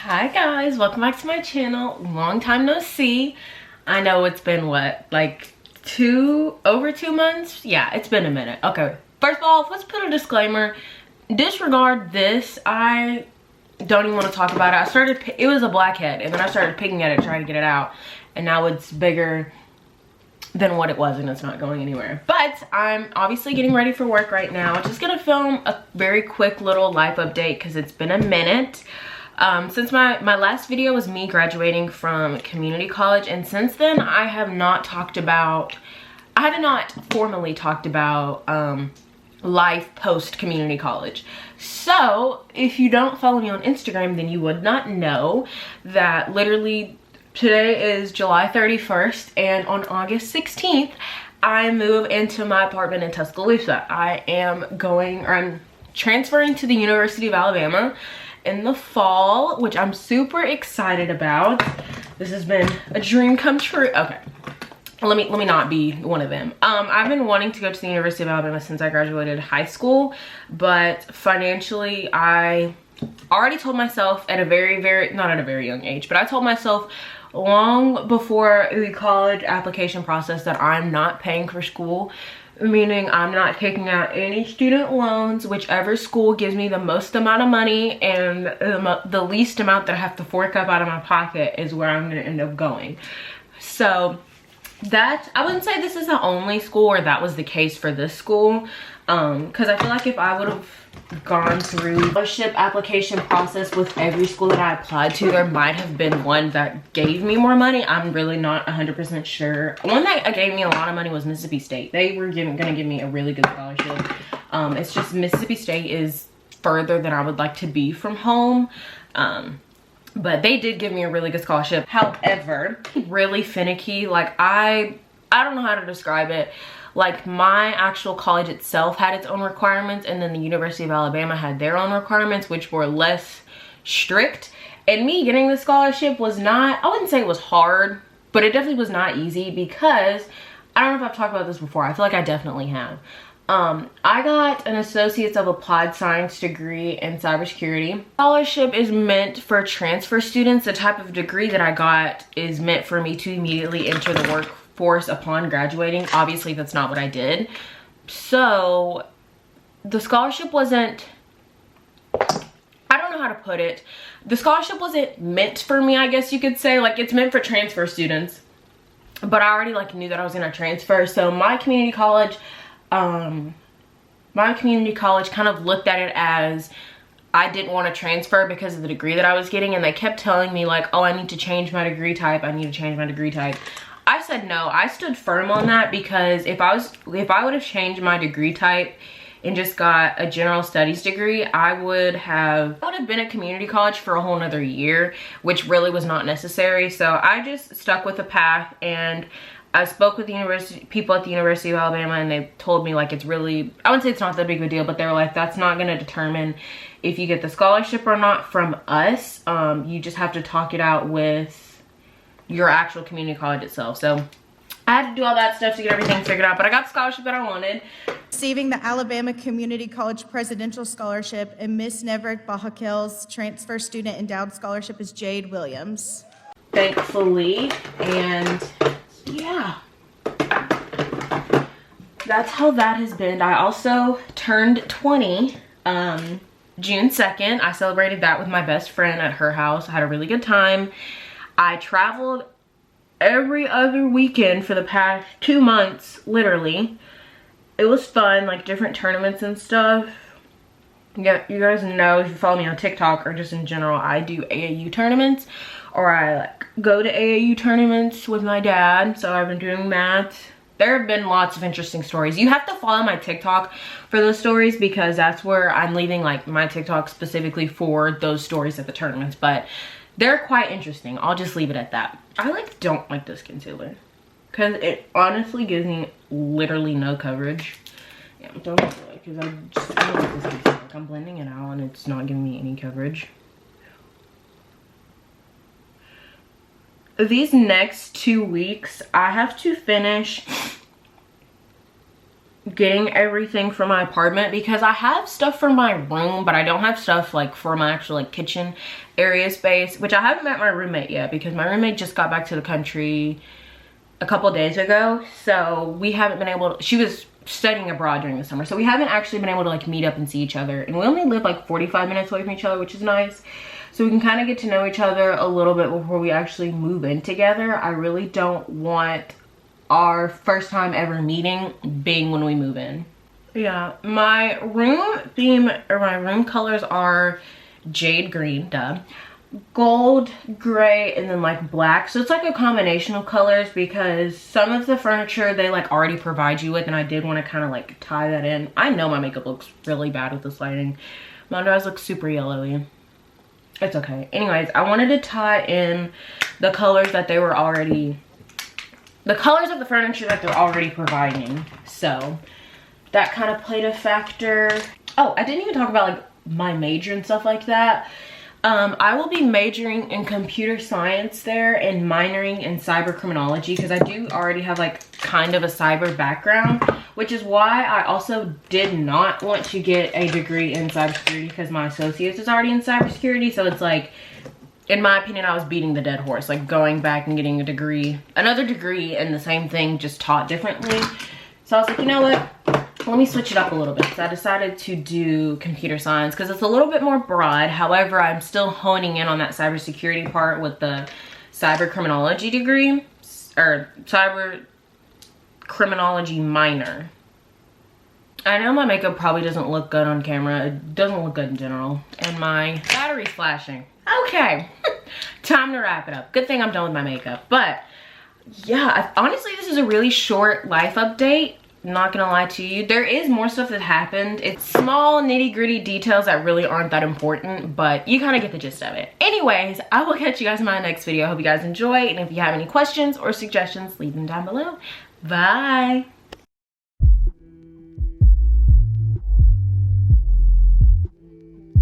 Hi guys, welcome back to my channel. Long time no see. I know it's been what, like over 2 months? Yeah, it's been a minute. Okay, first of all, let's put a disclaimer. Disregard this. I don't even want to talk about it. It was a blackhead, and then I started picking at it, trying to get it out, and now it's bigger than what it was, and it's not going anywhere. But I'm obviously getting ready for work right now. Just gonna film a very quick little life update because it's been a minute. Since my last video was me graduating from community college, and since then I have not formally talked about life post community college. So if you don't follow me on Instagram, then you would not know that literally today is July 31st, and on August 16th I move into my apartment in Tuscaloosa. I'm transferring to the University of Alabama in the fall, which I'm super excited about. This has been a dream come true. Okay, let me not be one of them. I've been wanting to go to the University of Alabama since I graduated high school, but financially I already told myself at a not at a very young age, but I told myself long before the college application process that I'm not paying for school, meaning I'm not taking out any student loans. Whichever school gives me the most amount of money and the least amount that I have to fork up out of my pocket is where I'm gonna end up going. So that, I wouldn't say this is the only school or that was the case for this school, because I feel like if I would have gone through the scholarship application process with every school that I applied to, there might have been one that gave me more money. I'm really not 100% sure. One that gave me a lot of money was Mississippi State. They were gonna give me a really good scholarship. It's just Mississippi State is further than I would like to be from home. But they did give me a really good scholarship. However, really finicky. Like I don't know how to describe it. Like my actual college itself had its own requirements, and then the University of Alabama had their own requirements, which were less strict. And me getting the scholarship was not, I wouldn't say it was hard, but it definitely was not easy, because I don't know if I've talked about this before. I feel like I definitely have. I got an Associates of Applied Science degree in cybersecurity. Scholarship is meant for transfer students. The type of degree that I got is meant for me to immediately enter the workforce upon graduating. Obviously, that's not what I did. So the scholarship wasn't, I don't know how to put it. The scholarship wasn't meant for me, I guess you could say. Like, it's meant for transfer students. But I already knew that I was gonna transfer. So my community college kind of looked at it as I didn't want to transfer because of the degree that I was getting, and they kept telling me like, oh, I need to change my degree type. I need to change my degree type. I said no. I stood firm on that, because if I would have changed my degree type and just got a general studies degree, I would have been at community college for a whole nother year, which really was not necessary. So I just stuck with the path, and I spoke with people at the University of Alabama, and they told me like it's really, I wouldn't say it's not that big of a deal, but they were like, that's not going to determine if you get the scholarship or not from us. You just have to talk it out with your actual community college itself. So I had to do all that stuff to get everything figured out, but I got the scholarship that I wanted. Receiving the Alabama Community College Presidential Scholarship and Miss Neverick Bahakel's Transfer Student Endowed Scholarship is Jade Williams. Thankfully, and yeah, that's how that has been. I also turned 20 June 2nd. I celebrated that with my best friend at her house. I had a really good time. I traveled every other weekend for the past 2 months, literally. It was fun, like different tournaments and stuff. Yeah, you guys know, if you follow me on TikTok or just in general, I do AAU tournaments, or I go to AAU tournaments with my dad. So I've been doing that. There have been lots of interesting stories. You have to follow my TikTok for those stories, because that's where I'm leaving my TikTok specifically for those stories at the tournaments. But they're quite interesting. I'll just leave it at that. I don't like this concealer, because it honestly gives me literally no coverage. Yeah, don't do it, because I don't like this concealer. I'm blending it out and it's not giving me any coverage. These next 2 weeks, I have to finish getting everything for my apartment because I have stuff for my room, but I don't have stuff like for my actual like kitchen area space, which I haven't met my roommate yet because my roommate just got back to the country a couple days ago. So we haven't been able to, she was studying abroad during the summer, so we haven't actually been able to like meet up and see each other, and we only live like 45 minutes away from each other, which is nice. So we can kind of get to know each other a little bit before we actually move in together. I really don't want our first time ever meeting being when we move in. Yeah, my room theme or my room colors are jade green, duh, gold, gray, and then like black. So it's like a combination of colors because some of the furniture they like already provide you with, and I did want to kind of like tie that in. I know my makeup looks really bad with this lighting. My under eyes look super yellowy. It's okay. Anyways, I wanted to tie in the colors that they were already, the colors of the furniture that they're already providing. So that kind of played a factor. Oh, I didn't even talk about like my major and stuff like that. I will be majoring in computer science there and minoring in cyber criminology because I do already have like kind of a cyber background, which is why I also did not want to get a degree in cybersecurity because my associates is already in cybersecurity. So it's like, in my opinion, I was beating the dead horse, like going back and getting a degree, another degree in the same thing, just taught differently. So I was like, you know what? Let me switch it up a little bit. So I decided to do computer science because it's a little bit more broad. However, I'm still honing in on that cybersecurity part with the cyber criminology degree, or cyber criminology minor. I know my makeup probably doesn't look good on camera. It doesn't look good in general. And my battery's flashing. Okay, time to wrap it up. Good thing I'm done with my makeup. But yeah, honestly, this is a really short life update. Not gonna lie to you, there is more stuff that happened. It's small nitty-gritty details that really aren't that important, but you kind of get the gist of it. Anyways, I will catch you guys in my next video. I hope you guys enjoy, and if you have any questions or suggestions, leave them down below. Bye.